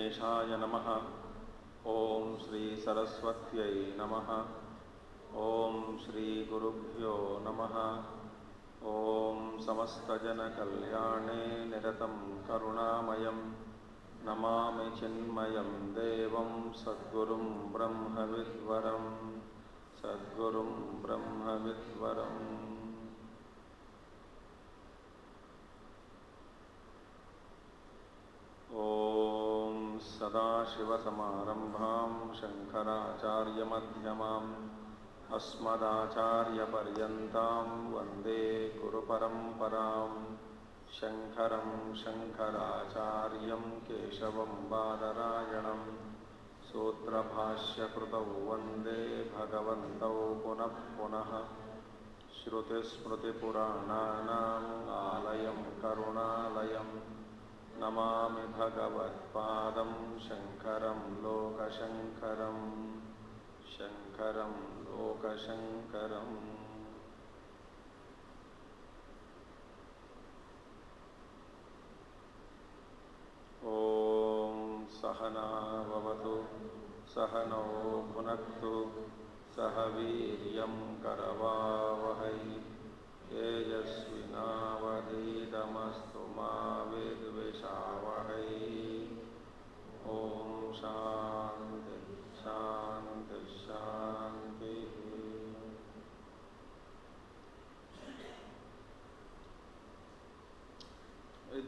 गणेशाय नमः। ओं श्री सरस्वत्यै नमः। ओं श्री गुरुभ्यो नमः। ओं समस्तजनकल्याणे निरतं करुणामयं नमामि चिन्मयं देवं सद्गुरुं ब्रह्मविद्वरं सद्गुरुं ब्रह्मविद्वरम्। ॐ सदाशिवसमारम्भां शङ्कराचार्यमध्यमाम् अस्मदाचार्यपर्यन्तां वन्दे गुरुपरम्परां। शङ्करं शङ्कराचार्यं केशवं बादरायणं सूत्रभाष्यकृतौ वन्दे भगवन्तौ पुनः पुनः। श्रुतिस्मृतिपुराणानाम् आलयं करुणालयं नमामि भगवत्पादं शङ्करं लोकशङ्करं शङ्करं लोकशङ्करम्। ॐ सहना भवतु सहनौ भुनक्तु सह वीर्यं करवावहै तेजस्विनावधीतमस्तु मा विद्विषावहै। ॐ शान्ति शान्ति शान्ति।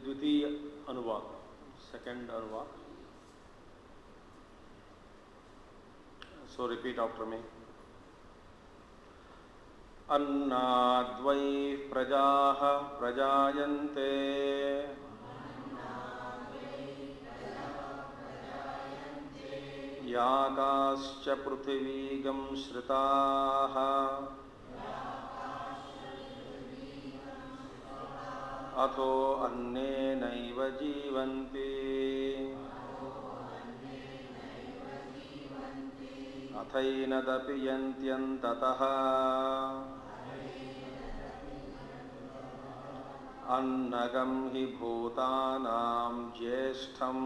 द्वितीय अनुवाक, सेकंड अनुवाक। So repeat after me. अन्नाद्वै प्रजाः प्रजायन्ते याकाश्च पृथिवीगं श्रिताः अथो अन्नेनैव जीवन्ति अथैनदपि यन्त्यन्ततः अन्नगं हि भूतानां ज्येष्ठम्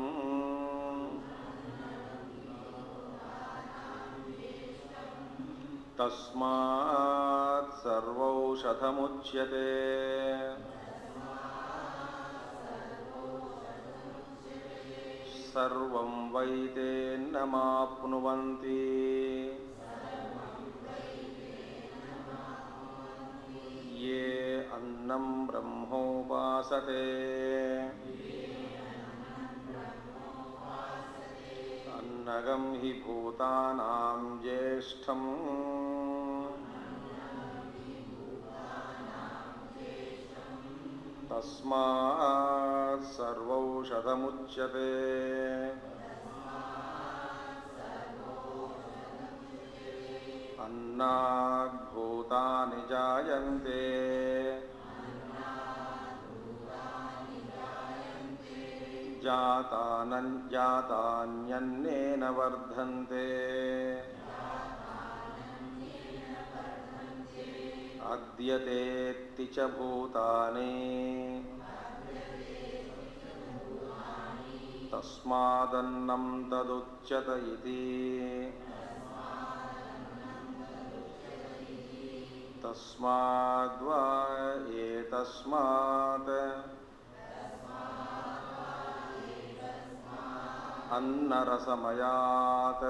तस्मात् सर्वौषधमुच्यते। सर्वं वैतेन्नमाप्नुवन्ति ये अन्नं ब्रह्मोपासते। अन्नगं हि भूतानां ज्येष्ठम् तस्मात् सर्वौषधमुच्यते। अन्नाद् भूतानि जायन्ते जातान्यन्नेन वर्धन्ते अद्यतेत्ति च भूतानि तस्मादन्नं तदुच्यत इति। तस्माद्वा एतस्मात् अन्नरसमयात्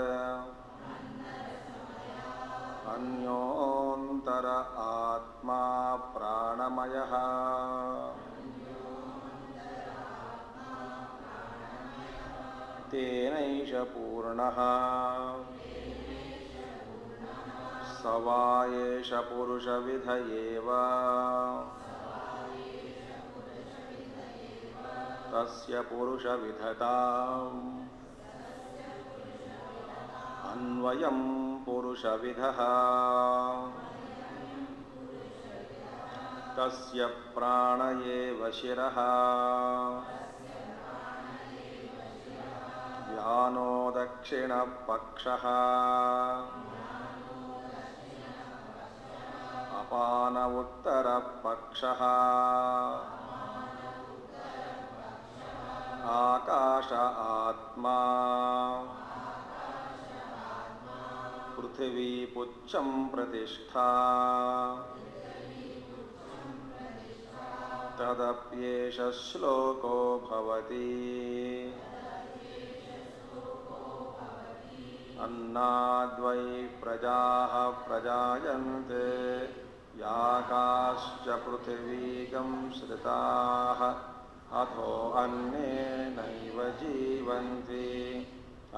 अन्योन्तर आत्मा प्राणमयः। तेनैष पूर्णः स वा एष पुरुषविध एव। तस्य पुरुषविधताम् अन्वयं पुरुषविधः। तस्य प्राण एव शिरः। व्यानो दक्षिणपक्षः। अपान उत्तरपक्षः। आकाश आत्मा पृथिवी पुच्छं प्रतिष्ठा तदप्येष श्लोको भवति अन्नाद्वै प्रजाः प्रजायन्ते याकाश्च पृथिवीगं श्रिताः अथो अन्नेनैव जीवन्ति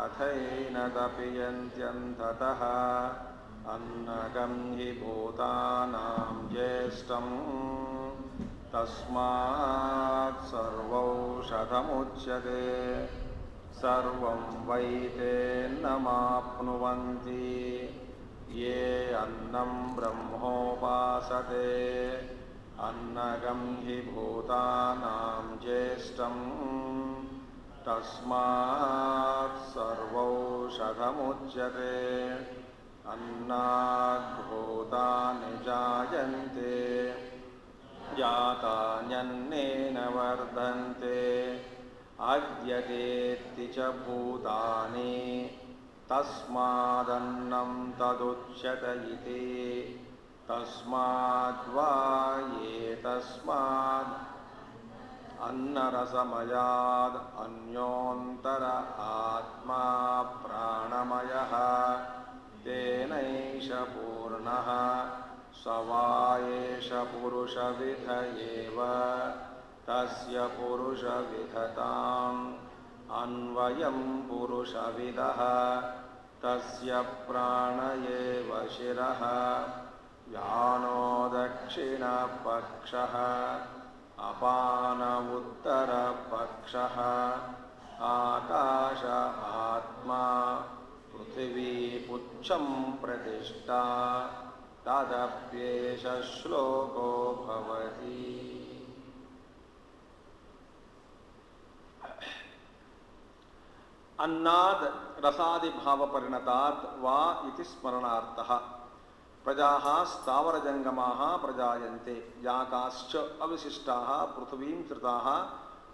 अथैनदपि यन्त्यन्ततः अन्नगं हि भूतानां ज्येष्ठम् तस्मात् सर्वौषधमुच्यते सर्वं वै तेन्नमाप्नुवन्ति ये अन्नं ब्रह्मोपासते अन्नगं हि भूतानां ज्येष्ठम् तस्मात् सर्वौषधमुच्यते अन्नाद् भूतानि जायन्ते जातान्यन्नेन वर्धन्ते आद्यतेति च भूतानि तस्मादन्नं तदुच्यत इति तस्माद्वा ये तस्माद् अन्नरसमयाद् अन्योन्तर आत्मा प्राणमयः तेनैष पूर्णः स वा एष पुरुषविध एव तस्य पुरुषविधताम् अन्वयं पुरुषविदः तस्य प्राण एव शिरः यानो दक्षिणपक्षः अपान उत्तरपक्षः आकाश आत्मा पृथिवी पुच्छं प्रतिष्ठा तदप्येष श्लोको भवति। अन्नाद रसादि भाव परिणतात् वा इति स्मरणार्थः प्रजाः स्थावरजंगमाः प्रजायन्ते याकाश्च अविशिष्टाः पृथ्वीं श्रिताः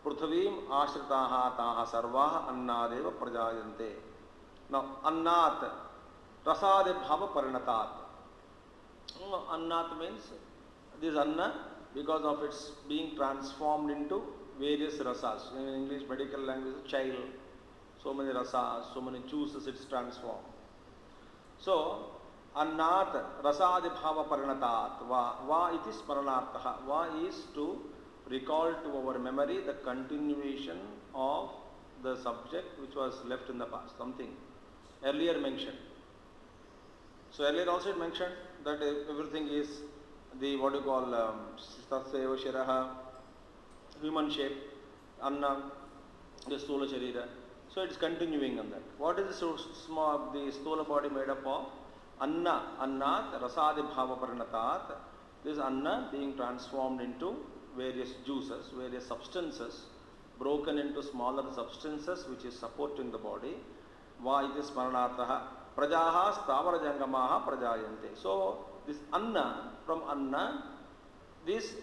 पृथ्वीम् आश्रिताः ताः सर्वाः अन्नादेव प्रजायन्ते। Now अन्नात् रसादि भाव परिणतात्, अन्नात् means this anna because of its being transformed into various rasas. In English medical language, child, so many rasas, so many juices it's transformed. So अन्नात् रसादि भाव परिणतात् va iti smaranartha. Va is to recall to our memory the continuation of the subject which was left in the past, something earlier mentioned. So earlier also it mentioned that everything is the what you call Tatseva Shiraha, human shape, Anna, the Stula Sharira. So it's continuing on that. What is the Stula body made up of? Anna, Annat, Rasadi Bhava Paranatat. This Anna being transformed into various juices, various substances, broken into smaller substances which is supporting the body. Va iti smaranartha. Prajaha stavara jangamaha prajayante. So this Anna, from Anna, this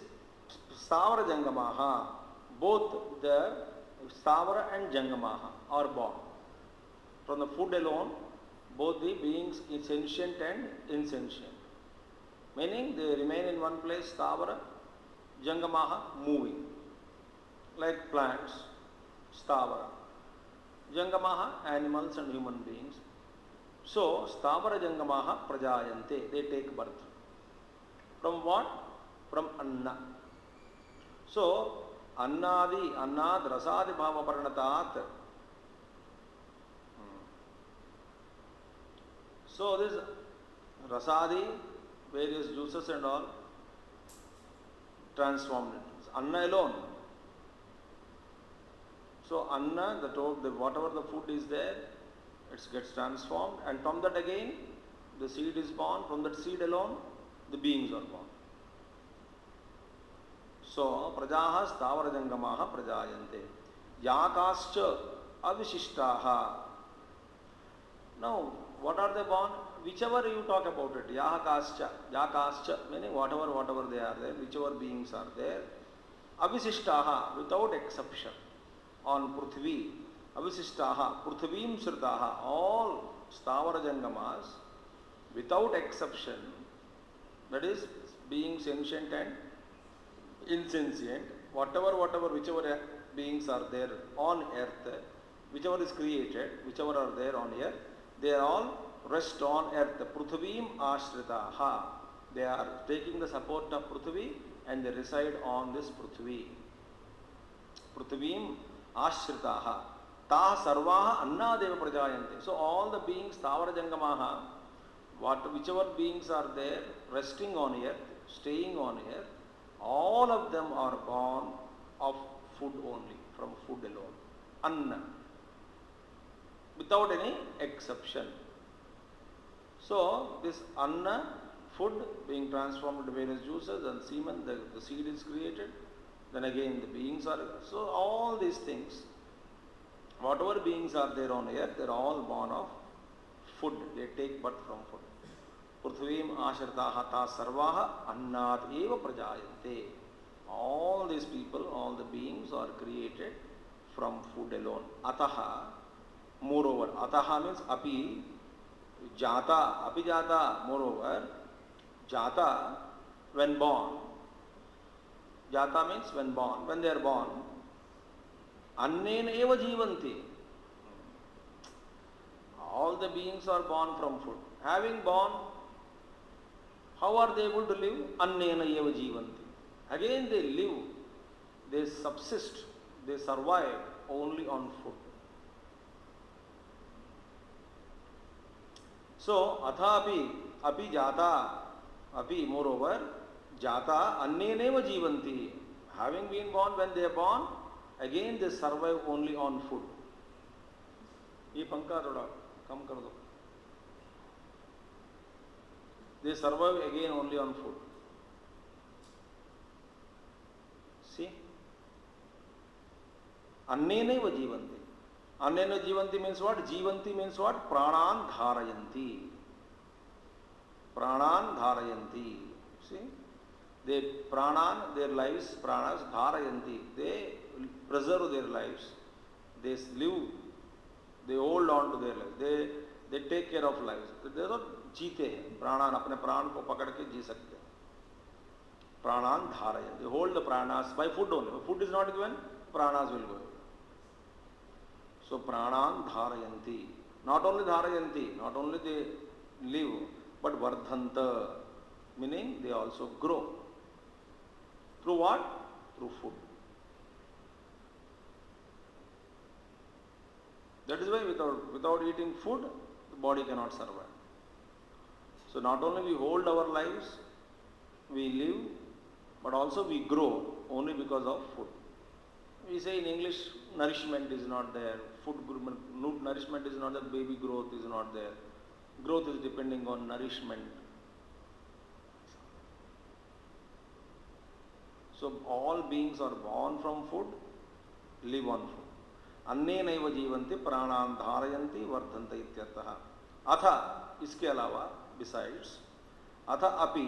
stavara jangamaha, both the stavara and jangamaha are born. From the food alone, both the beings sentient and insentient. Meaning they remain in one place, stavara, jangamaha, moving. Like plants, stavara. Jangamaha, animals and human beings. So, stavara jangamaha prajayante, they take birth. From what? From Anna. So, Annadi, Annad, Rasadi Bhava Paranatat. So, this Rasadi, various juices and all, transformed. It's Anna alone. So, Anna, whatever the food is there, it gets transformed, and from that again, the seed is born. From that seed alone, the beings are born. So, prajaha stavara jangamaha prajayante. Yakascha avishishtaha. Now, what are they born? Whichever you talk about it, yakascha, meaning whatever they are there, whichever beings are there, avishishtaha, without exception. on Prithvi, Avisishtaha, Prithvim Shritaha, all Stavara Jangamas, without exception, that is, being sentient and insentient, whichever beings are there on earth, whichever is created, whichever are there on earth, they are all rest on earth. Prithvim Ashritaha. They are taking the support of Prithvi and they reside on this Prithvi. Prithvim Ashritaha. Ta sarvaha annadeva prajayante. So all the beings, Stavara Jangamaha, whichever beings are there, resting on earth, staying on earth, all of them are born of food only, from food alone. Anna. Without any exception. So, this anna, food being transformed into various juices and semen, the seed is created. Then again the beings are, so all these things, whatever beings are there on earth, they are all born of food. They take birth from food. Prithvim ashritaha ta sarvaha annat eva prajayante. All these people, all the beings are created from food alone. Ataha, moreover, ataha means api, jata, api jata, moreover, jata, when born. Jata means when born, when they are born. Annena eva jivanti. All the beings are born from food. Having born, how are they able to live? Annena eva jivanti. Again they live, they subsist, they survive only on food. So, athapi, api jata, api moreover, jata anneneva jivanti. Having been born, when they are born, again they survive only on food. Ye panka thoda kam kar do. They survive again only on food. See? Anneneva jivanti. Annena jivanti means what? Jivanti means what? Pranan dharayanti. Pranan dharayanti. See? They pranan, their lives, pranas dharayanti. They preserve their lives. They live. They hold on to their lives. They take care of lives. They are not जीते हैं. प्राणान अपने प्राण को पकड़ के जी सकते हैं. Pranan dharayanti. They hold the pranas by food only. If food is not given, pranas will go. So pranan dharayanti. Not only dharayanti, not only they live, but vardhanta, meaning they also grow. Through what? Through food. That is why without eating food, the body cannot survive. So not only we hold our lives, we live, but also we grow only because of food. We say in English, nourishment is not there, food nourishment is not there, baby growth is not there. Growth is depending on nourishment. So all beings are born from food, live on food. अन्नेनैव जीवन्ति प्राणान् धारयन्ति वर्धन्ते इत्यर्थः. अथ इसके अलावा besides, अथ अपि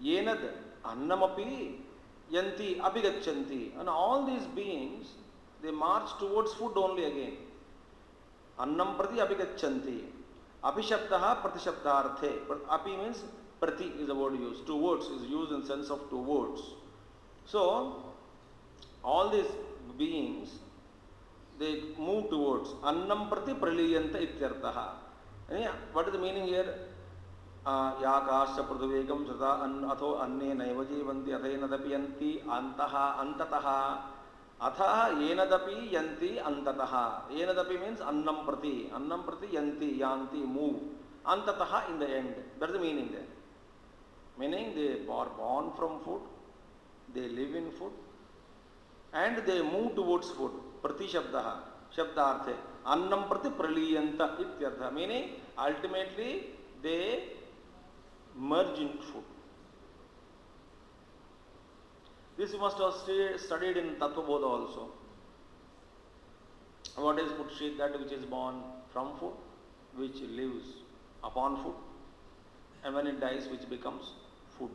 येनद् अन्नमपि yanti abhigachanti, and all these beings, they march towards food only again. Annam prati abhigachanti. Abhishabdaha pratishabdarthe. Api means prati is the word used. Towards is used in sense of towards. So all these beings, they move towards. Annam prati praliyanta ityartaha. What is the meaning here? याकाश्च पृथुवेगं सदा अथो अन्ने नैव जीवन्ति अथेनदपि यन्ति अन्तः अन्ततः अथः येनदपि यन्ति अन्ततः. येनदपि means annam prati yanti yanti move antatah in the end. That is the meaning there. Meaning they are born from food, they live in food, and they move towards food. Prati shabdaha shabdarthe annam prati praliyanta ityartha, meaning ultimately they merge in food. This you must have studied in Tattva Bodha also. What is Putshit? That which is born from food, which lives upon food, and when it dies, which becomes food.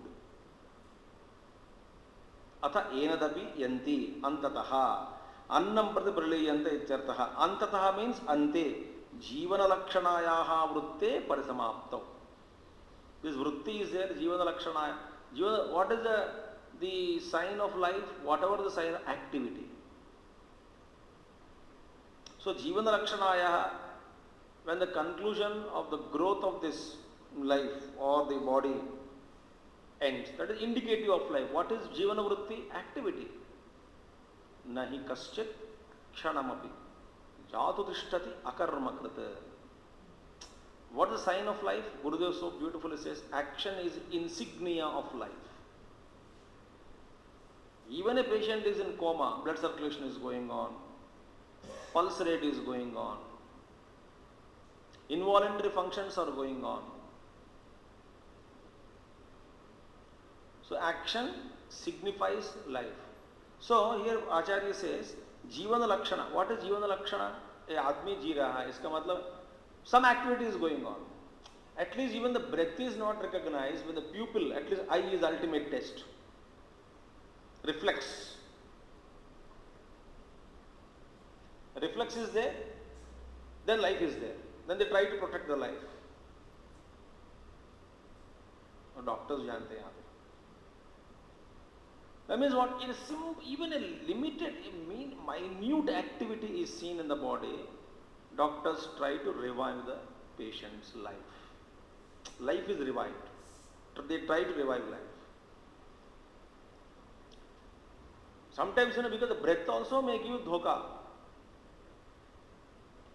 Atha enadapi yanti antataha. अन्नं प्रति प्रलीयन्ते इत्यर्थः. अन्ततः means अन्ते जीवनलक्षणायाः वृत्ते परिसमाप्तौ. This vritti is there, जीवनलक्षणाय. What is the sign of life? Whatever the sign of activity. So जीवनलक्षणायाः, when the conclusion of the growth of this life or the body ends, that is indicative of life. What is jivana vritti? Activity. Nahi kaschit kshanamapi jatu tishtati akarmakrit. What is the sign of life? Gurudev so beautifully says, action is insignia of life. Even a patient is in coma, blood circulation is going on, pulse rate is going on, involuntary functions are going on. So action signifies life. So here Acharya says, Jivana Lakshana. What is Jivana Lakshana? A admi ji raha hai. Iska matlab, some activity is going on. At least even the breath is not recognized with the pupil. At least eye is ultimate test. Reflex. Reflex is there, then life is there. Then they try to protect the life. Doctors jante hain. That means what? Even a limited, minute activity is seen in the body. Doctors try to revive the patient's life. Life is revived. They try to revive life. Sometimes, because the breath also may give dhoka.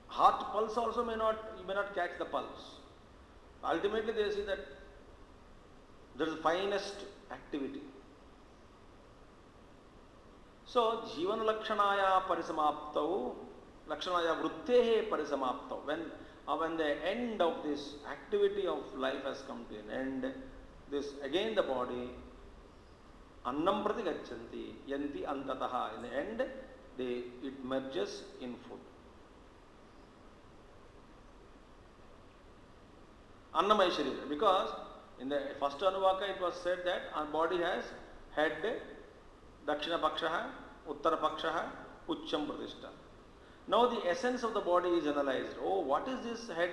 Heart pulse also you may not catch the pulse. Ultimately, they see that there is finest activity. So, Jivana Lakshanaya Parisamaptau, Lakshanaya Vruttehe Parisamaptau. When the end of this activity of life has come to an end, this again the body, Annam Prati Gachanti, Yanti Antataha. In the end, it merges in food. Annamaya Sharira. Because in the first Anuvaka it was said that our body has head, Dakshina Pakshaha, Uttara Pakshaha, Uchcham Pratishta. Now the essence of the body is analyzed. Oh, what is this head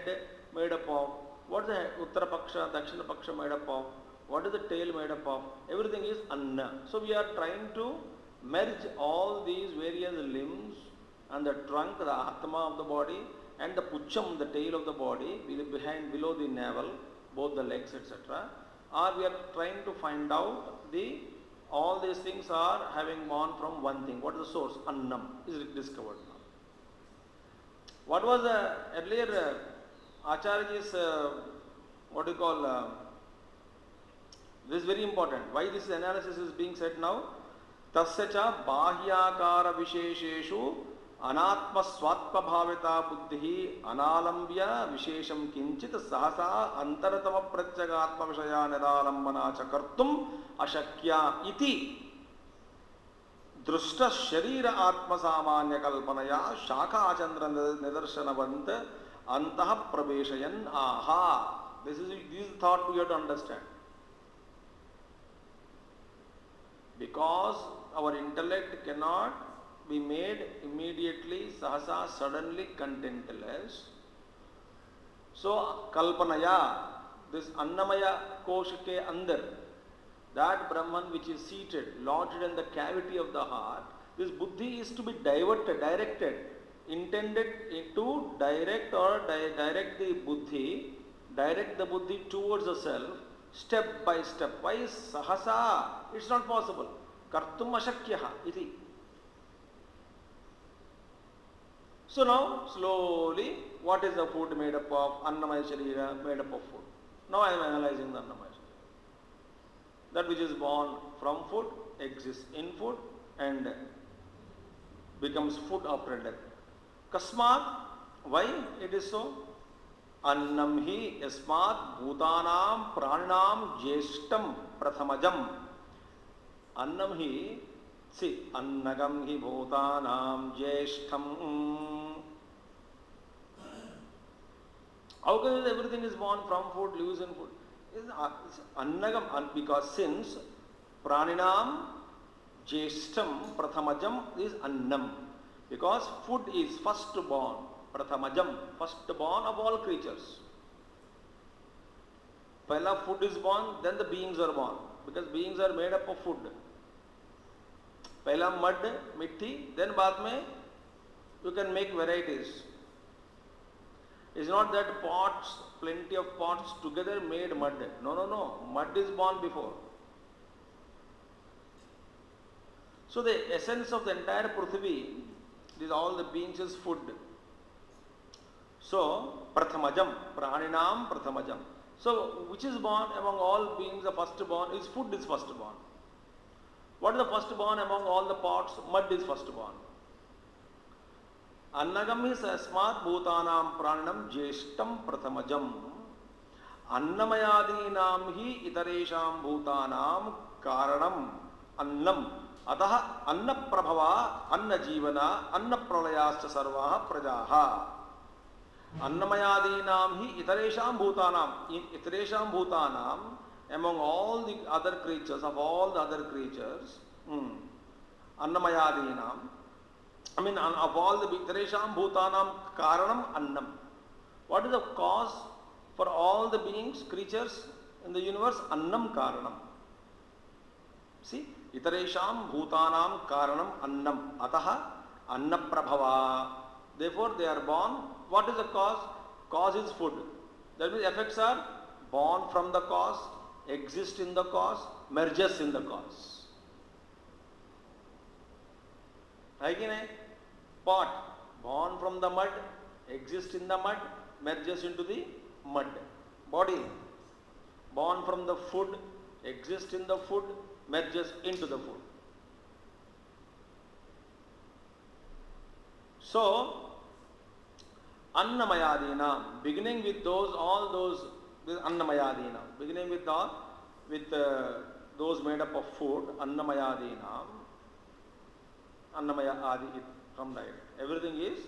made up of? What is the Uttara Paksha, Dakshina Paksha made up of? What is the tail made up of? Everything is Anna. So we are trying to merge all these various limbs and the trunk, the Atma of the body, and the Pucham, the tail of the body, below the navel, both the legs, etc. Or we are trying to find out all these things are having gone from one thing. What is the source? Annam is discovered now. What was earlier Acharya's, this is very important. Why this analysis is being said now? Tasyacha bahyakara vishesheshu anatma swatma bhavita buddhi analambya vishesham kinchit sahasa antaratama pratyagatma vishaya niralambana cha kartum ashakya iti drushta sharira atma samanya kalpanaya shakha chandra nidarshanavant antah praveshayan aha. This is thought we have to understand. Because our intellect cannot be made immediately, sahasa, suddenly contentless. So, kalpanaya, this annamaya kosha ke andar, that Brahman which is seated, lodged in the cavity of the heart, this buddhi is to be directed, intended to direct the buddhi towards the self, step by step. Why sahasa? It's not possible. Kartum ashakyaha iti. So now, slowly, what is the food made up of? Annamaya Sharira made up of food. Now I am analyzing the Annamaya Sharira. That which is born from food, exists in food and becomes food after death. Kasmat, why it is so? Annam hi yasmat bhutanam pranam jeshtam prathamajam. Annam hi, see, annagam hi bhutanam jeshtam. How come everything is born from food, lives in food? Annagam, because since praninam jeshtam prathamajam is annam. Because food is first born, prathamajam, first born of all creatures. Pehla food is born, then the beings are born. Because beings are made up of food. Pehla mud, mitti, then baad mein you can make varieties. It's not that pots, plenty of pots together made mud. No. Mud is born before. So the essence of the entire Prithvi, these all the beings is food. So, prathamajam, praninam prathamajam. So, which is born among all beings, the first born is food is first born. What is the first born among all the pots? Mud is first born. Annagam is asmat bhutanam praninam jeshtam prathamajam. Annamayadinam hi itaresham bhutanam karanam annam. अतः अन्न प्रभवा अन्न जीवना अन्न प्रलयाश्च सर्वाः प्रजाः अन्नमयादीनां हि इतरेषां भूतानां among all the other creatures अन्नमयादीनां of all the इतरेषां भूतानां कारणम अन्नम. What is the cause for all the beings, creatures in the universe? Annam karanam. See, Itaresham bhutanam karanam annam. Ataha anna prabhava. Therefore, they are born. What is the cause? Cause is food. That means effects are born from the cause, exist in the cause, merges in the cause. Again, pot, born from the mud, exists in the mud, merges into the mud. Body, born from the food, exists in the food, merges into the food. So, Annamayadina, beginning with all those Annamayadina, beginning with those made up of food, Annamayadina, Annamaya Adi, from that. Everything is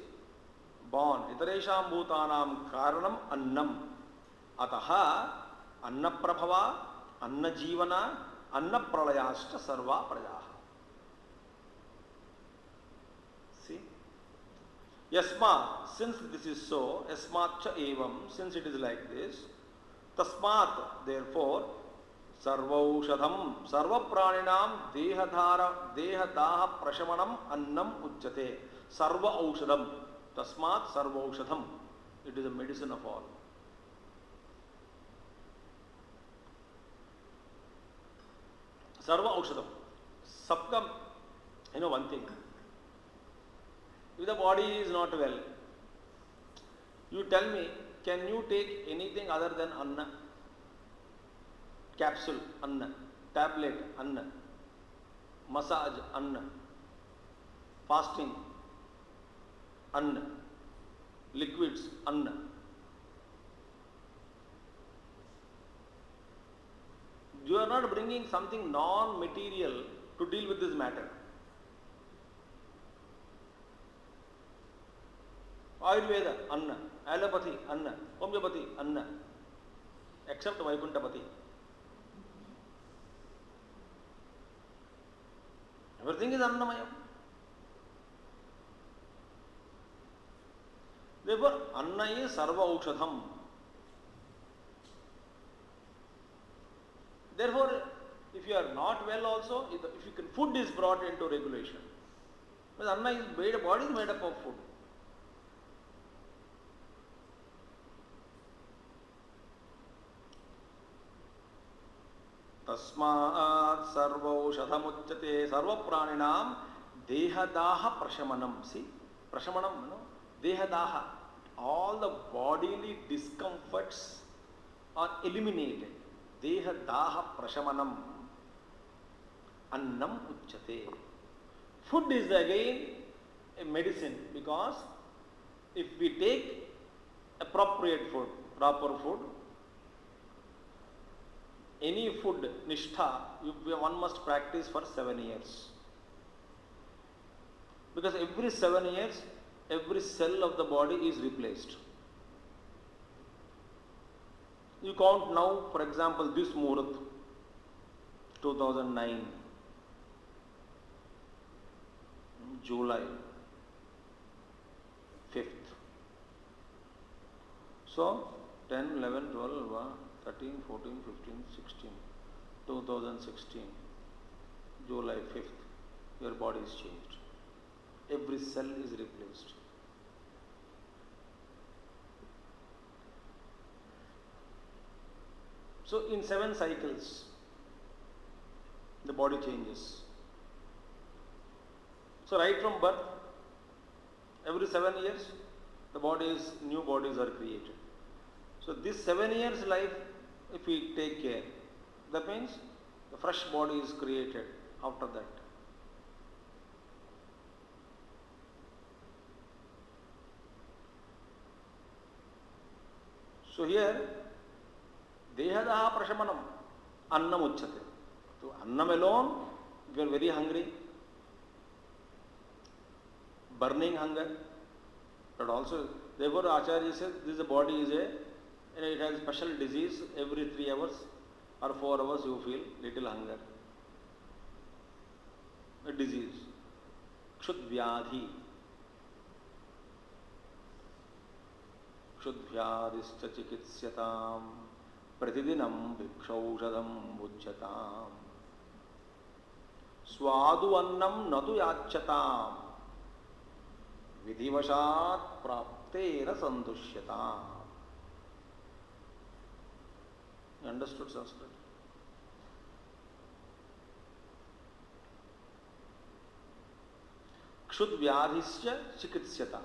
born. Itaresham bhutanam karanam annam. Ataha anna prabhava, anna jivana, anna pralayashta sarva prajaha. See? Yasmat, since this is so, yasmat cha evam, since it is like this, tasmat, therefore, sarvaushadham, sarva praninam dehadaha prashamanam annam ujjate. Sarva aushadham, tasmat sarvaushadham. It is a medicine of all. Sarva aushadham. Sabka, one thing. If the body is not well, you tell me, can you take anything other than anna? Capsule, anna. Tablet, anna. Massage, anna. Fasting, anna. Liquids, anna. You are not bringing something non-material to deal with this matter. Ayurveda, anna. Allopathy, anna. Homeopathy, anna. Except Vaikuntapati. Everything is annamayam. Therefore, anna is sarva aushadham. Therefore, if you are not well also, if you can, food is brought into regulation. Because anna is made, body is made up of food. Tasmat sarvaushadhamuchyate sarva praninam dehadaha prashamanam. See, prashamanam, dehadaha. All the bodily discomforts are eliminated. Dehadaha prashamanam annam uchyate. Food is again a medicine, because if we take appropriate food, proper food, any food, nishtha, one must practice for 7 years. Because every 7 years, every cell of the body is replaced. You count now, for example, this Muhurat, 2009, July. 5th. So 10, 11, 12, 13, 14, 15, 16, 2016, July 5th, your body is changed. Every cell is replaced. So in 7 cycles, the body changes. So right from birth, every 7 years, new bodies are created. So this 7 years life, if we take care, that means the fresh body is created after that. So here, Dehadaha Prashamanam, Annam Uchate. So Annam alone, if you are very hungry, burning hunger, but also, therefore Acharya says, this body is it has special disease, every 3 hours or 4 hours you feel little hunger. A disease. Kshudvyadhi. Kshudvyadhischa chikitsyatam pratidinam bhikshaushadam bhujyatam swadu annam natu yachatam vidhivashat praptera sandushyata. You understood Sanskrit? Kshudvyadhisya chikitsyata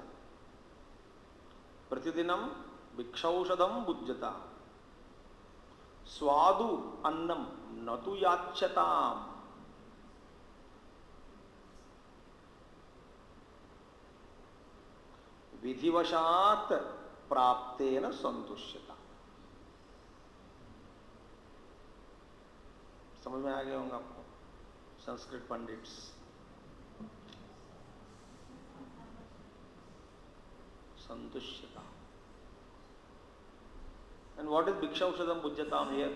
pratidinam bhikshaushadam bhujyata swadu annam natu yachatam विधिवशात प्राप्तेन संतुष्यता. समझ में आ गया होगा आपको संस्कृत पंडित्स. संतुष्यता. And what is bhikshaushadam bhujyatam here?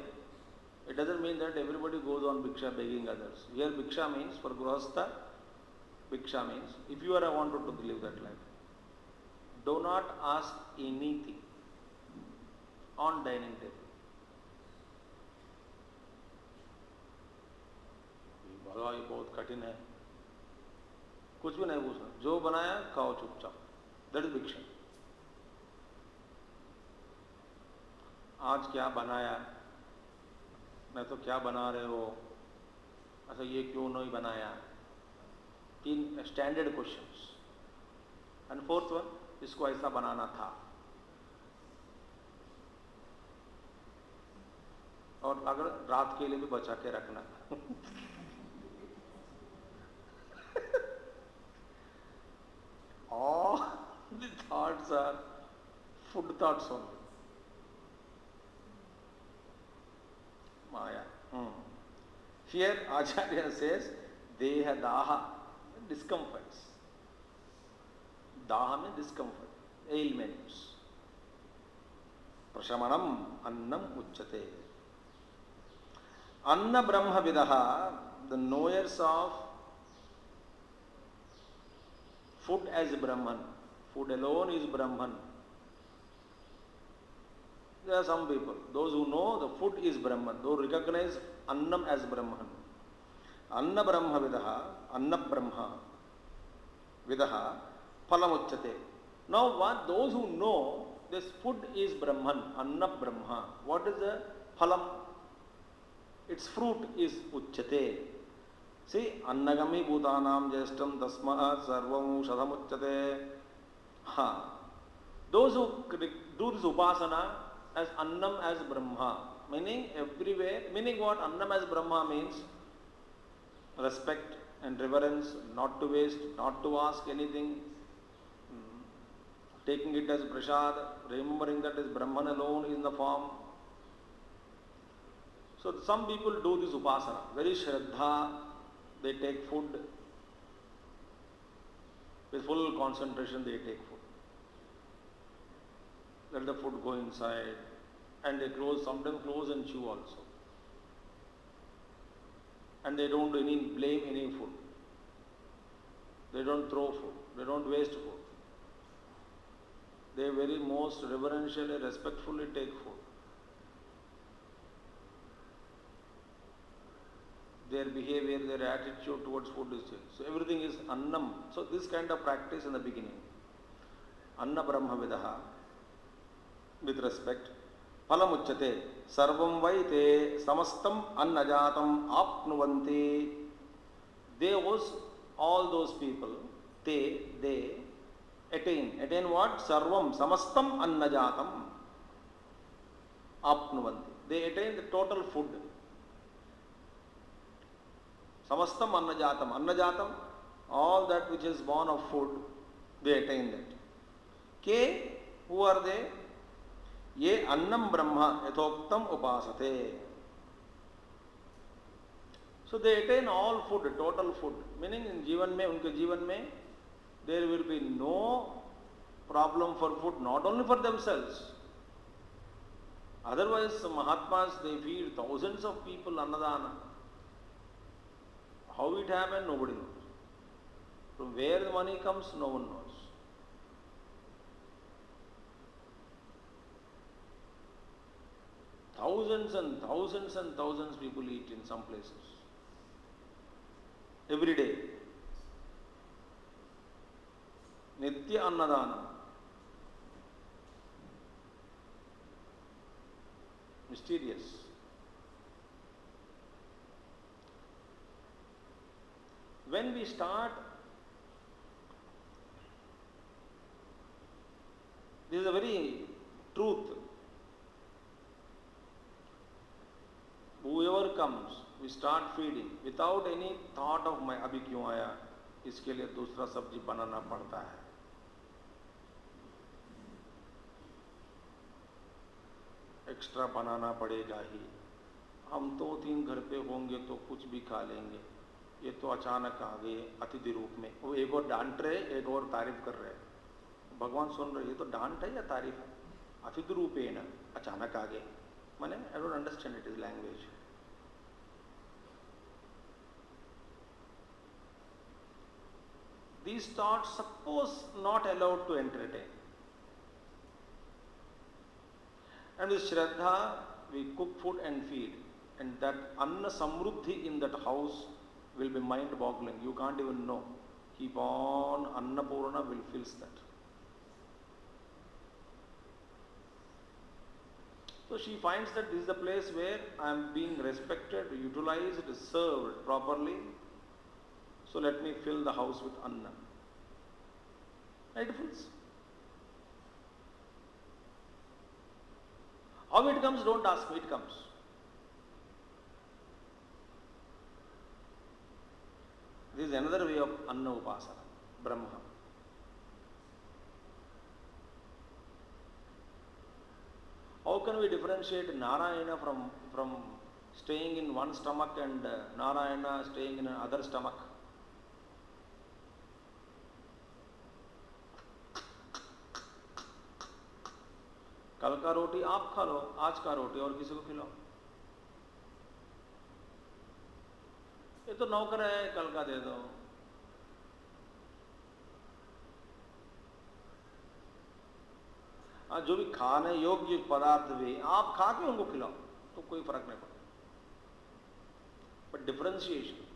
It doesn't mean that everybody goes on bhiksha begging others. Here bhiksha means, for grihastha, bhiksha means if you are wanted to live that life, do not ask anything on dining table. भगवान ये बहुत कठिन है, कुछ भी नहीं पूछना, जो बनाया खाओ चुपचाप. दैट इज भिक्षा. आज क्या बनाया, मैं तो क्या बना रहे हो, अच्छा ये क्यों नहीं बनाया. 3 standard questions. And 4th one, इसको ऐसा बनाना था. और अगर रात के लिए भी बचा के रखना. All the thoughts are food thoughts only. Maya. Here Acharya says Deha Daha, discomforts. Daha means discomfort, ailments. Prashamanam annam uchyate. Anna Brahma Vidaha, the knowers of food as Brahman. Food alone is Brahman. There are some people, those who know the food is Brahman, those recognize Annam as Brahman. Anna Brahma Vidaha, Anna Brahma Vidaha, Phalam. Now, what those who know this food is Brahman, Anna Brahma, what is the Phalam? Its fruit is Uchyate. See, Annagami Bhutanam Jestam Tasmahat Sarvam Shadam Uchyate. Those who do this Upasana as Annam as Brahma, meaning everywhere, meaning what Annam as Brahma means? Respect and reverence, not to waste, not to ask anything, taking it as prasad, remembering that is Brahman alone is in the form. So some people do this upasana, very shraddha, they take food, with full concentration they take food. Let the food go inside, and they sometimes close and chew also. And they don't blame any food. They don't throw food. They don't waste food. they very most reverentially, respectfully take food. Their behavior, their attitude towards food is changed. So everything is annam. So this kind of practice in the beginning. Anna Brahma Vidaha, with respect. Palamuchyate, sarvam vaite samastam annajatam apnuvanti. They was all those people, they attain. Attain what? Sarvam samastam annajatam apnuvanti. They attain the total food. Samastam annajatam. Annajatam, all that which is born of food, they attain that. Ke, who are they? Ye annam brahma yatoktam upasate. So they attain all food, total food. Meaning in जीवन में, उनके जीवन में, there will be no problem for food, not only for themselves. Otherwise, Mahatmas, they feed thousands of people annadana. How it happened, nobody knows. From where the money comes, no one knows. Thousands and thousands and thousands people eat in some places. Every day. Nitya Annadana. Mysterious. When we start, this is a very truth. Whoever comes, we start feeding without any thought of मैं अभी क्यों आया, इसके लिए दूसरा सब्जी बनाना पड़ता है. एक्स्ट्रा बनाना पड़ेगा ही. हम 2-3 घर पे होंगे तो कुछ भी खा लेंगे. ये तो अचानक आ गए अतिथि रूप में. वो एक और डांट रहे, एक और तारीफ कर रहे. भगवान सुन रहे, ये तो डांट है या तारीफ है? अतिथि रूपेण अचानक आ गए. माने I don't understand it is language. These thoughts suppose not allowed to entertain. And with Shraddha, we cook food and feed. And that Anna Samruddhi in that house will be mind-boggling. You can't even know. Keep on, Annapurna will fill that. So she finds that this is the place where I am being respected, utilized, served properly. So let me fill the house with Anna. And it fills. How it comes, don't ask me, it comes. This is another way of Anna Upasana, Brahma. How can we differentiate Narayana from staying in one stomach and Narayana staying in another stomach? कल का रोटी आप खा लो, आज का रोटी और किसी को खिलाओ. ये तो नौकर है, कल का दे दो. जो भी खाने योग्य पदार्थ भी आप खा के उनको खिलाओ तो कोई फर्क नहीं पड़ता. But differentiation.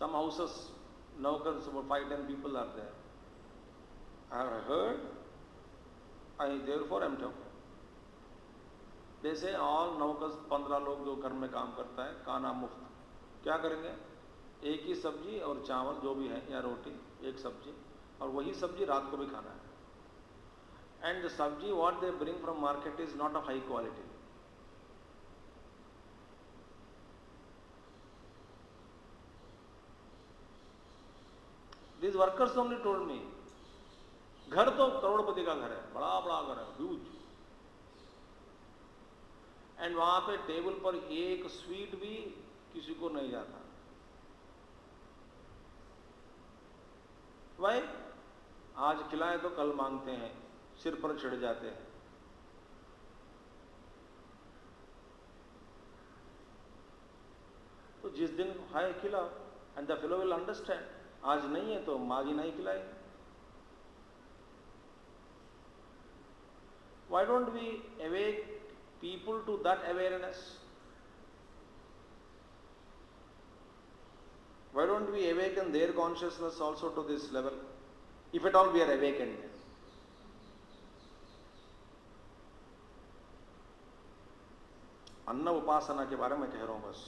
Some houses, naukars, about 5-10 people are there. I have heard, therefore I am talking. They say all naukars 15 लोग जो घर में काम करता है, खाना मुफ्त. क्या करेंगे? एक ही सब्जी और चावल जो भी है या रोटी, एक सब्जी, और वही सब्जी रात को भी खाना है. And the sabji what they bring from market is not of high quality. These workers only told me, घर तो करोड़पति का घर है, बड़ा बड़ा घर है, ह्यूज. एंड वहां पे टेबल पर एक स्वीट भी किसी को नहीं जाता. भाई आज खिलाए तो कल मांगते हैं, सिर पर चढ़ जाते हैं. तो जिस दिन है खिला, and the fellow will understand आज नहीं है तो मागी नहीं खिलाएंगे। Why don't we awake people to that awareness? Why don't we awaken their consciousness also to this level, if at all we are awakened? अन्न उपासना के बारे में कह रहा हूं बस।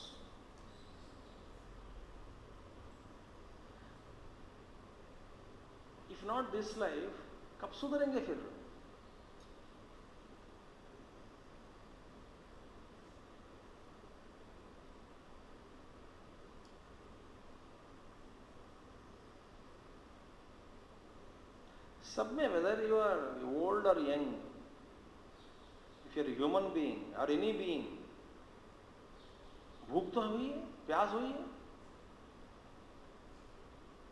इफ नॉट दिस लाइफ, कब सुधरेंगे फिर? सब में, वेदर यू आर ओल्ड और young, if you are human being और एनी बीइंग, भूख तो हुई है, प्यास हुई है।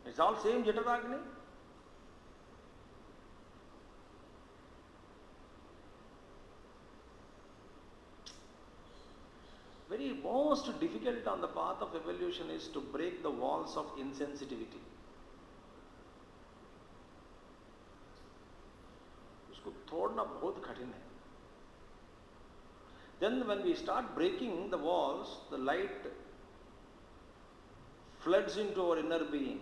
इट्स ऑल सेम जठराग्नि। Very most difficult on the path of evolution is to break the walls of insensitivity. उसको तोड़ना बहुत कठिन है। Then when we start breaking the walls, the light floods into our inner being.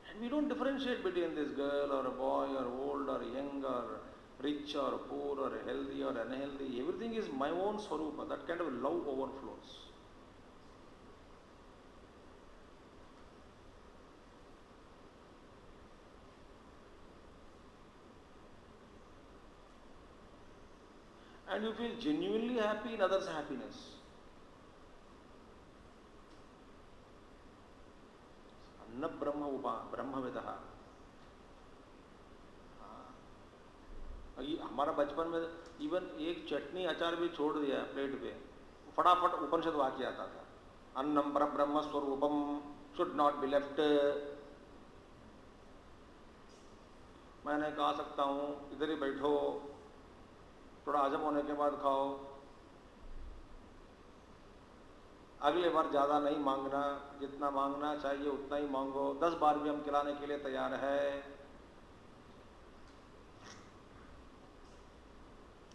And we don't differentiate between this girl or a boy or old or young or rich or poor or healthy or unhealthy. Everything is my own swarupa. That kind of love overflows. And you feel genuinely happy in others' happiness. Anna Brahma Upa, Brahmavidaha. हमारा बचपन में even एक चटनी अचार भी छोड़ दिया plate पे, फटाफट उपनिषद वाक्य आता था, अन्नम परब्रह्म स्वरूपम शुड नॉट बी लेफ्ट। मैंने कहा सकता हूँ इधर ही बैठो, थोड़ा हजम होने के बाद खाओ, अगले बार ज्यादा नहीं मांगना, जितना मांगना चाहिए उतना ही मांगो, 10 बार भी हम खिलाने के लिए तैयार है।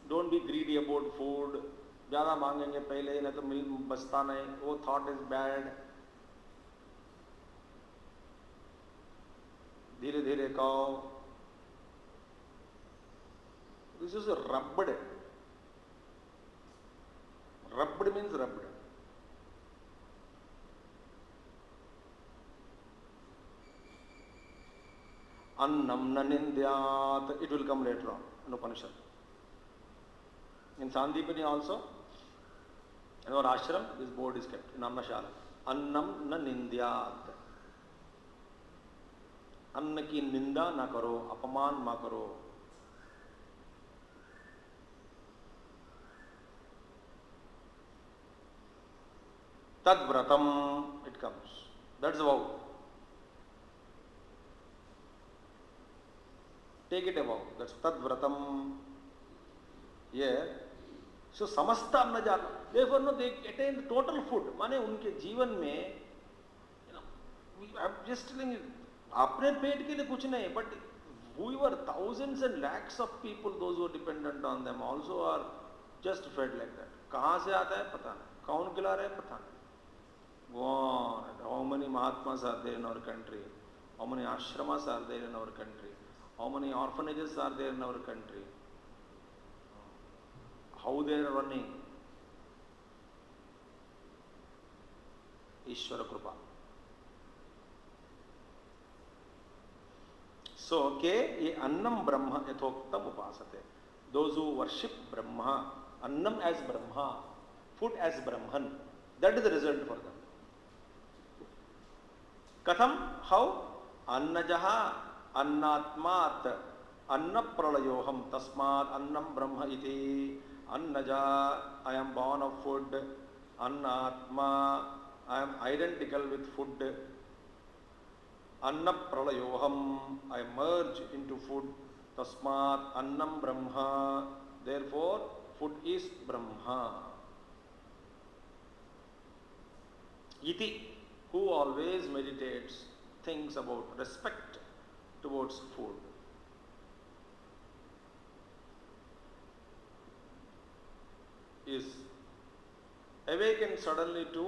Don't be greedy about food, ज्यादा मांगेंगे पहले नहीं तो मिल बचता नहीं, वो थॉट इज बैड। धीरे धीरे खाओ। This is rubbed. Rubbed means rubbed. Annam na nindyat. It will come later on in Upanishad. In Sandipani also, in our ashram, this board is kept in Annashala. Annam na nindyat. अन्न की निंदा ना करो, अपमान ना करो। Tadvratam, it comes. That's a vow. Take it a vow. That's Tadvratam. Yeah. So samasta anna jata. Therefore, no, they attain the total food. माने उनके जीवन में, I'm just telling you, अपने पेट के लिए कुछ नहीं, but whoever thousands and lakhs of people, those who are dependent on them, also are just fed like that. कहाँ से आता है पता नहीं, कौन खिला रहा है पता नहीं. How many Mahatmas are there in our country? How many ashramas are there in our country? How many orphanages are there in our country? How they are running? Ishvara Krupa. So, ye annam brahma yathoktam upasate. Those who worship Brahma, annam as Brahma, food as Brahman, that is the result for them. Katham? How? Annajaha, annatmat, anna pralayoham, tasmat, annam brahma iti, annaja, I am born of food, annatma, I am identical with food, anna pralayoham, I merge into food, tasmat, annam brahma, therefore food is Brahma. Iti. who always meditates, thinks about respect towards food. Is awakened suddenly to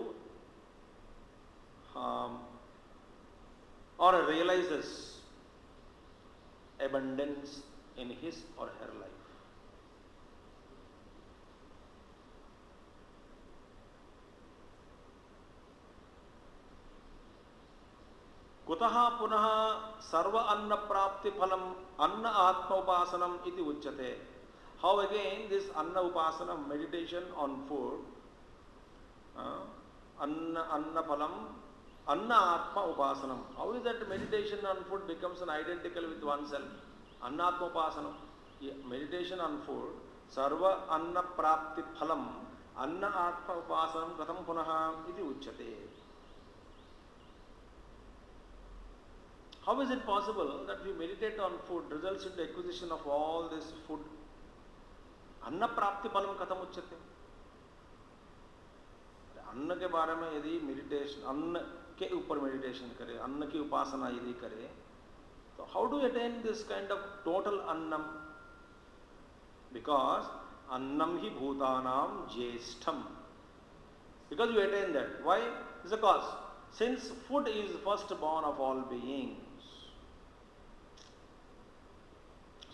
or realizes abundance in his or her life. कुतः पुनः सर्व अन्न प्राप्ति फलम अन्न आत्म उपासनम इति उच्यते. How again this anna upasana, meditation on food, anna phalam, anna atma upasanam. How is that meditation on food becomes an identical with oneself? Anna atma upasanam, meditation on food, sarva anna prapti phalam, anna atma upasanam katham punaha iti uchyate. How is it possible that we meditate on food results in the acquisition of all this food? अन्न प्राप्ति फलम कथम उच्यते. अन्न के बारे में यदि मेडिटेशन, अन्न के ऊपर मेडिटेशन करे, अन्न की उपासना यदि करे, तो how do attain this kind of total अन्नम? बिकॉज अन्नम ही भूतानाम ज्येष्ठम. Because you attain that. Why? Is a cause. Since food is first born of all beings,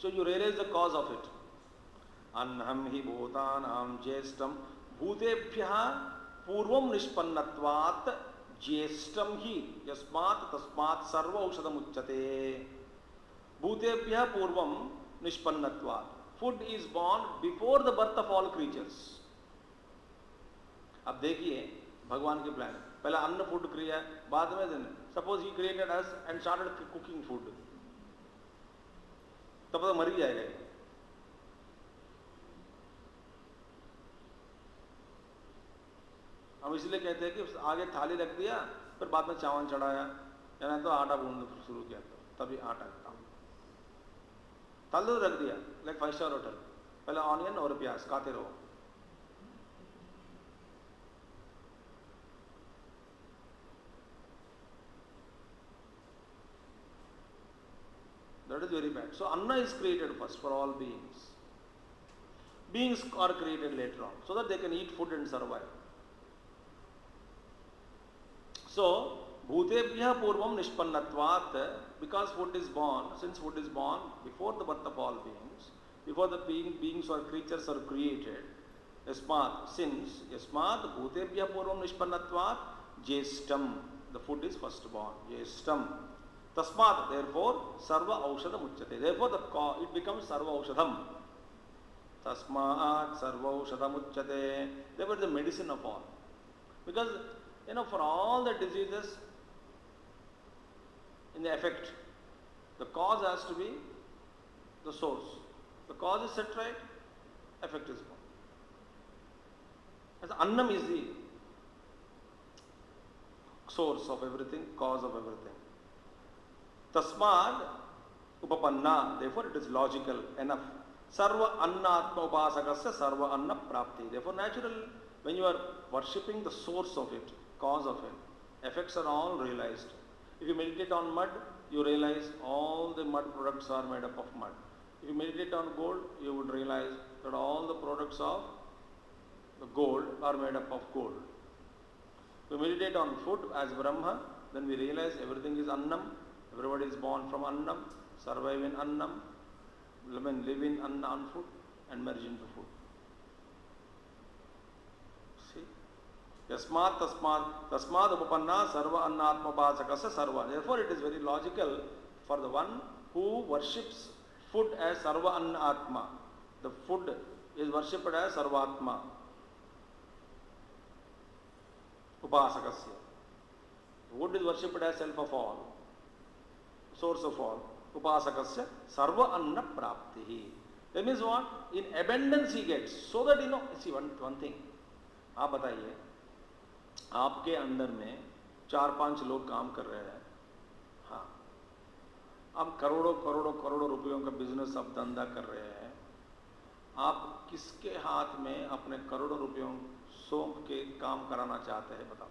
so you realise the cause of it. अन्नम ही भूतानां ज्येष्ठम भूतेभ्यः पूर्वं निष्पन्नत्वात् ज्येष्ठम ही यस्मात् तस्मात् सर्व औषधम उच्यते. भूतेभ्यः पूर्वं निष्पन्नत्वात्. Food is born before the birth of all creatures. अब देखिए भगवान की प्लान. पहले अन्न फूड क्रिया, बाद में suppose he created us and started cooking food, तब तो मर ही जाएगा. हम इसलिए कहते हैं कि आगे थाली रख दिया, फिर बाद में चावल चढ़ाया, या तो आटा गूंदना शुरू किया, तो तभी आटा का काम. थाली रख दिया लाइक 5 स्टार होटल, पहले ऑनियन और प्याज खाते रहो. That is very bad. So anna is created first for all beings. Beings are created later on so that they can eat food and survive. So, bhutebhya purvam nishpannatvat, because food is born, since food is born before the birth of all beings, before the beings or creatures are created, yasmat, since, yasmat, bhutebhya purvam nishpannatvat, jeshtam, the food is first born, jeshtam. Tasmat, therefore, sarva aushadam uchyate. Therefore, it becomes sarva aushadam. Tasmat, sarva aushadam uchyate. Therefore, the medicine of all. Because for all the diseases in the effect, the cause has to be the source. The cause is set right, effect is born. As annam is the source of everything, cause of everything. Tasmad upapanna, therefore it is logical enough. Sarva anna atma upasakasya sarva anna prapti. Therefore natural, when you are worshipping the source of it, cause of it, effects are all realized. If you meditate on mud, you realize all the mud products are made up of mud. If you meditate on gold, you would realize that all the products of the gold are made up of gold. If we meditate on food as Brahma, then we realize everything is annam, everybody is born from annam, survive in annam, live in anna on food and merge into food. Yasmat tasmad upapanna sarva annatma pasakasya sarva. Therefore, it is very logical for the one who worships food as sarva anna atma. The food is worshipped as sarvatma. Upasakasya. Food is worshipped as self of all, source of all. Upasakasya sarva anna praptihi. That means what? In abundance he gets. So that see one thing. आप बताइए, आपके अंदर में 4-5 लोग काम कर रहे हैं. हाँ, आप करोड़ों रुपयों का बिजनेस आप धंधा कर रहे हैं. आप किसके हाथ में अपने करोड़ों रुपयों सौंप के काम कराना चाहते हैं? बताओ.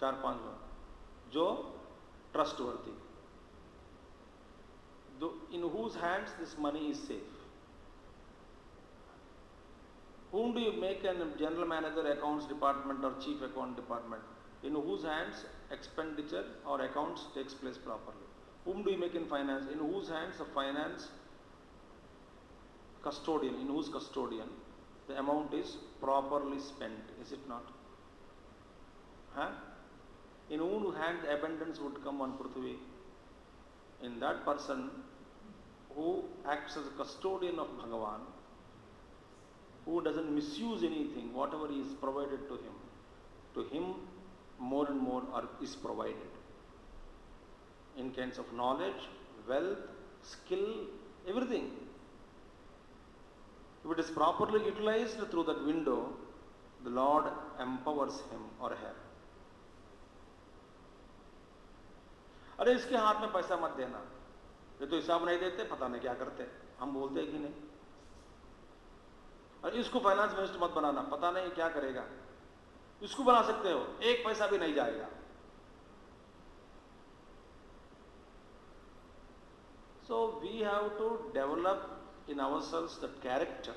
4-5 बार, जो trustworthy, in whose hands this money is safe. Whom do you make a general manager, accounts department or chief account department? In whose hands expenditure or accounts takes place properly? Whom do you make in finance? In whose hands of finance custodian, in whose custodian the amount is properly spent, is it not? Huh? In whose hand abundance would come on Prithvi? In that person who acts as a custodian of Bhagavan, who doesn't misuse anything, whatever is provided to him more and more is provided. In kinds of knowledge, wealth, skill, everything. If it is properly utilized through that window, the Lord empowers him or her. अरे इसके हाथ में पैसा मत देना, ये तो हिसाब नहीं देते, पता नहीं क्या करते, हम बोलते हैं कि नहीं। अरे इसको फाइनेंस मिनिस्टर मत बनाना, पता नहीं क्या करेगा। इसको बना सकते हो, एक पैसा भी नहीं जाएगा। So we have to develop in ourselves that character,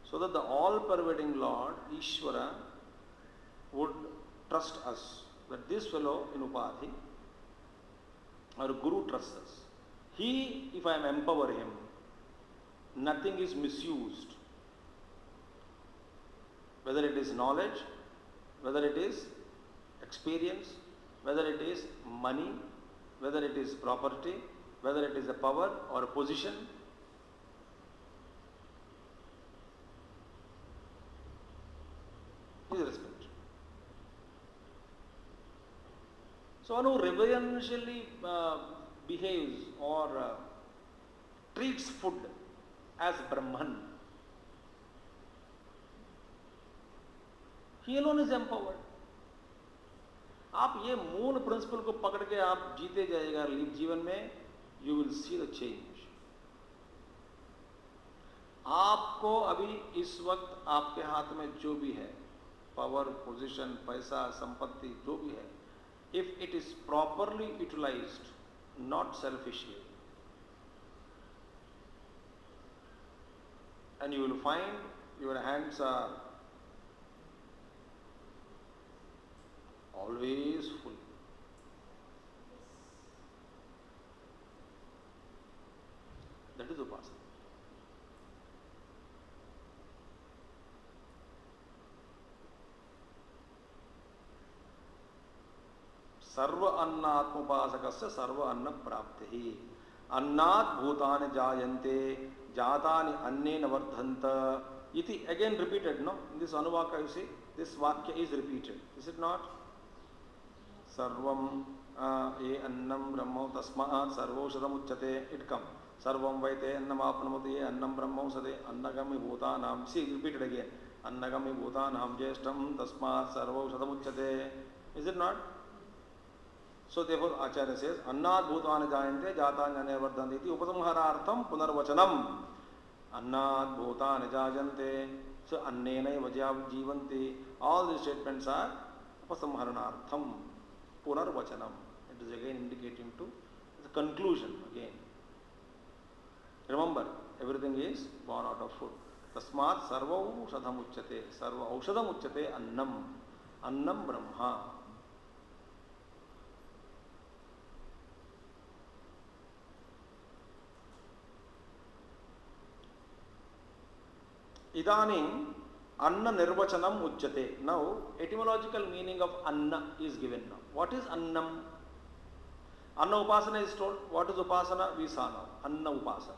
so that the all-pervading Lord, Ishvara, would trust us. That this fellow in Upadhi, or Guru trusts us. He, if I empower him, nothing is misused. Whether it is knowledge, whether it is experience, whether it is money, whether it is property, whether it is a power or a position. His respect. So one who reverentially behaves or treats food as Brahman, he alone is empowered. आप ये मूल principal को पकड़ के आप जीते जाएगा जीवन में, you will see the change. आपको अभी इस वक्त आपके हाथ में जो भी है, पावर, पोजीशन, पैसा, संपत्ति, जो भी है, if it is properly utilized, not selfishly, and you will find your hands are always full. That is upasana. सर्व अन्नात्मोपासकस्य सर्व अन्न प्राप्तिः। अन्नात् भूतानि जायन्ते जातानि अन्नेन वर्धन्त इति again repeated, no? In this Anuvaka you see, this Vakya is repeated, is it not? सर्वं ये अन्नं ब्रह्मो तस्मात् सर्वौषधम् उच्यते, it come. सर्वं वैते अन्नमाप्नोति ये अन्नं ब्रह्मौषधे अन्नगम्य भूतानां, see repeated again, अन्नगम्य भूतानां ज्येष्ठं तस्मात् सर्वौषधम् उच्यते, is it not? So therefore Acharya says, Annat bhutani jayante jatani वर्धन्ते इति उपसंहारार्थम पुनर्वचनम. Annat bhutani jayante, so annenaiva जीवन्ति. All these statements are उपसंहारणार्थम पुनर्वचनam. It is again indicating to the conclusion again. Remember, everything is born out of food. Tasmat sarva aushadham uchyate. Sarva aushadham uchyate annam. Annam brahma. Idanim anna nirvachanam uchyate. Now, etymological meaning of anna is given now. What is annam? Anna upasana is told. What is upasana? We saw now. Anna upasana.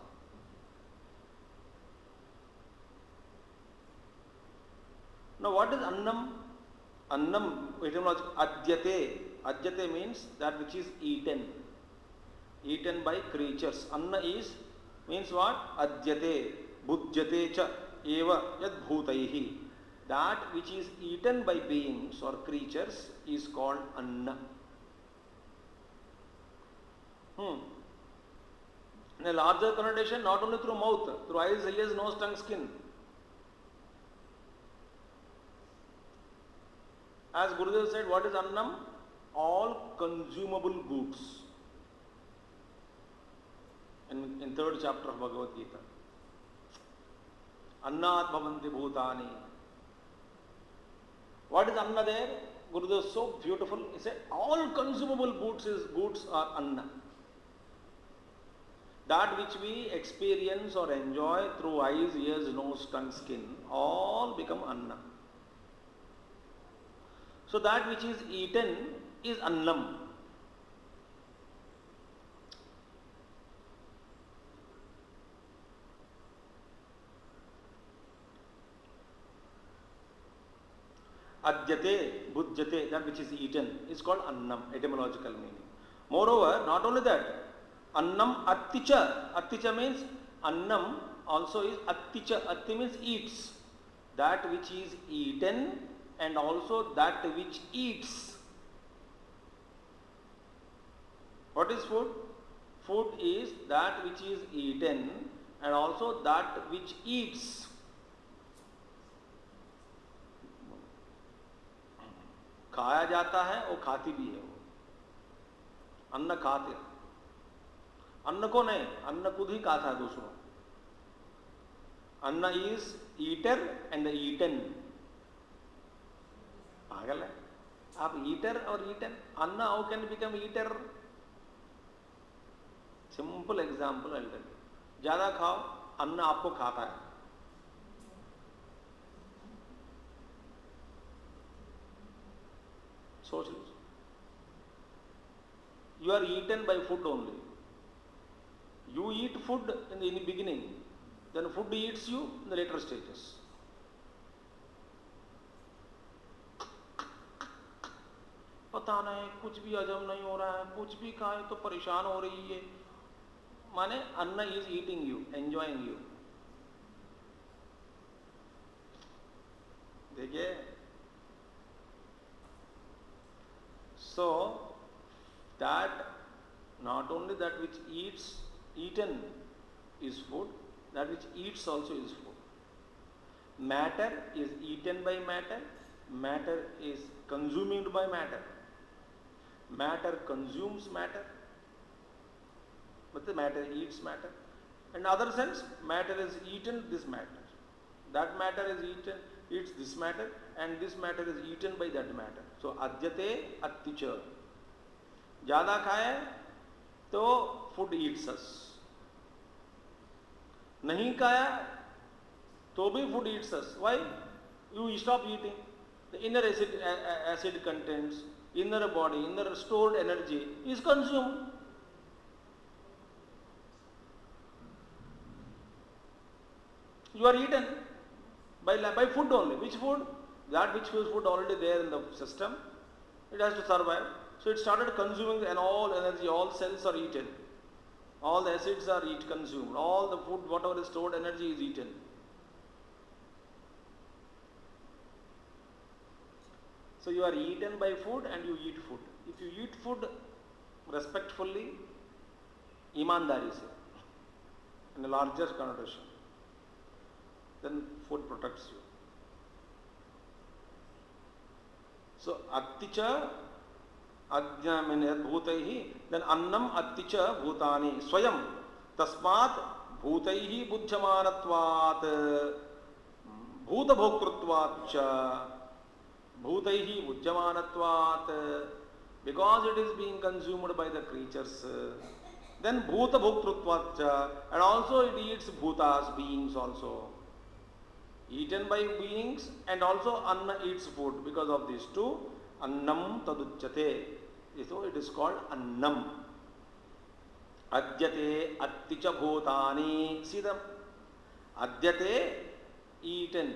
Now, what is annam? Annam, etymological, adyate. Adyate means that which is eaten. Eaten by creatures. Anna is, means what? Adyate. Bhujyate cha. Eva yad bhutaihi. That which is eaten by beings or creatures is called anna. In a larger connotation, not only through mouth, through eyes, ears, nose, tongue, skin. As Gurudev said, what is annam? All consumable goods. In third chapter of Bhagavad Gita. Annat bhavanti bhutani. What is anna there? Gurudev is so beautiful. He said, all consumable goods are anna. That which we experience or enjoy through eyes, ears, nose, tongue, skin, all become anna. So that which is eaten is annam. Adyate, bhujyate, that which is eaten, is called annam, etymological meaning. Moreover, not only that, annam atticha. Atticha means annam also is atticha. Atti means eats. That which is eaten and also that which eats. What is food? Food is that which is eaten and also that which eats. खाया जाता है और खाती भी है वो. अन्न खाते, अन्न को नहीं, अन्न खुद ही खाता है दूसरों. अन्न इज ईटर एंड ईटन. पागल है आप. ईटर और ईटन. अन्न how can become eater? Simple example I tell you. ज्यादा खाओ, अन्न आपको खाता है. सोच लीजिए. You are eaten by food only. You eat food in the beginning, then food eats you in the later stages. पता नहीं, कुछ भी हजम नहीं हो रहा है, कुछ भी खाए तो परेशान हो रही है. माने अन्न is eating you, enjoying you. देखिए. So that not only that which eaten is food, that which eats also is food. Matter is eaten by matter, matter is consumed by matter. Matter consumes matter, but the matter eats matter. In other sense, matter is eaten this matter. That matter is eaten, eats this matter, and this matter is eaten by that matter. So adyate atticha. ज्यादा खाए तो food Yeats अस. नहीं खाया तो भी food Yeats us. Why? You stop eating. The inner acid contents, inner body, inner stored energy is consumed. You are eaten by food only. Which food? That which was food already there in the system. It has to survive. So it started consuming, and all energy, all cells are eaten. All the acids are consumed. All the food, whatever is stored energy is eaten. So you are eaten by food and you eat food. If you eat food respectfully, ईमानदारी से, in a larger connotation, then food protects you. So atticha ajna bhutaihi, then annam atticha bhutani swayam tasmat bhutaihi buddhyamanatvat bhuta bhokrutvat cha bhutaihi buddhyamanatvat, because it is being consumed by the creatures. Then bhuta bhokrutvat cha, and also it eats bhutas, beings also. Eaten by beings, and also anna eats food. Because of these two, annam taduchyate. So it is called annam. Adyate atticha bhutani. See them. Adyate, eaten.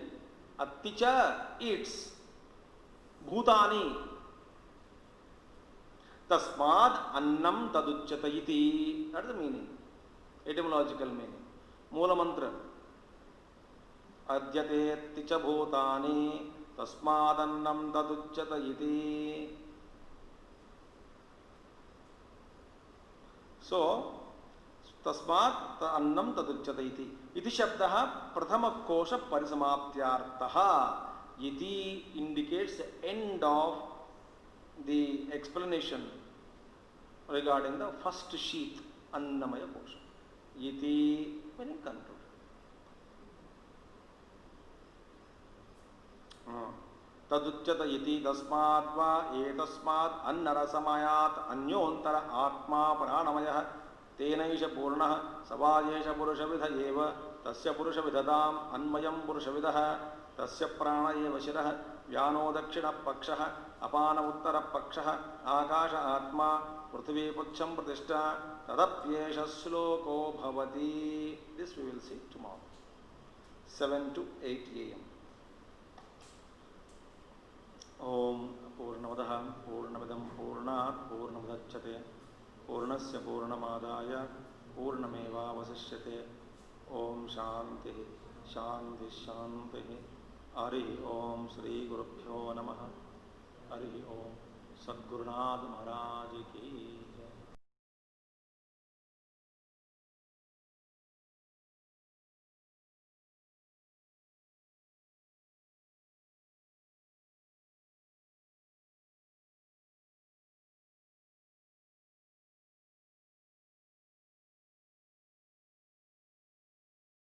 Atticha, eats. Bhutani. Tasmad annam taduchyata iti. That is the meaning. Etymological meaning. Moola mantra. Adyate atticha bhutani. Tasmad annam taduchyata iti. So, tasmat annam taduchyata iti. Iti shabdaha prathama kosha parisamaptyartaha. iti indicates the end of the explanation regarding the first sheath, Annamaya Kosha. Iti meaning conclude. तदुच्यत इति तस्मात् वा एतस्मात् अन्नरसमयात् अन्योन्तर आत्मा प्राणमयः तेनैष पूर्णः सवायेष पुरुषविध एव तस्य पुरुषविधताम् अन्मयं पुरुषविदः तस्य प्राण एव शिरः व्यानो दक्षिणः पक्षः अपान उत्तरः पक्षः आकाश आत्मा पृथ्वी पुच्छं प्रतिष्ठा तदप्येष श्लोको भवति. This we will see tomorrow 7 to 8 AM. ओम पूर्णमदः पूर्णमिदं पूर्णात् पूर्णमुदच्यते पूर्णस्य पूर्णमादाय पूर्णमेवावशिष्यते. ओम शांति शांति शांति. हरि ओम श्री गुरुभ्यो नमः. हरि ओम. सद्गुरुनाथ महाराज की जय.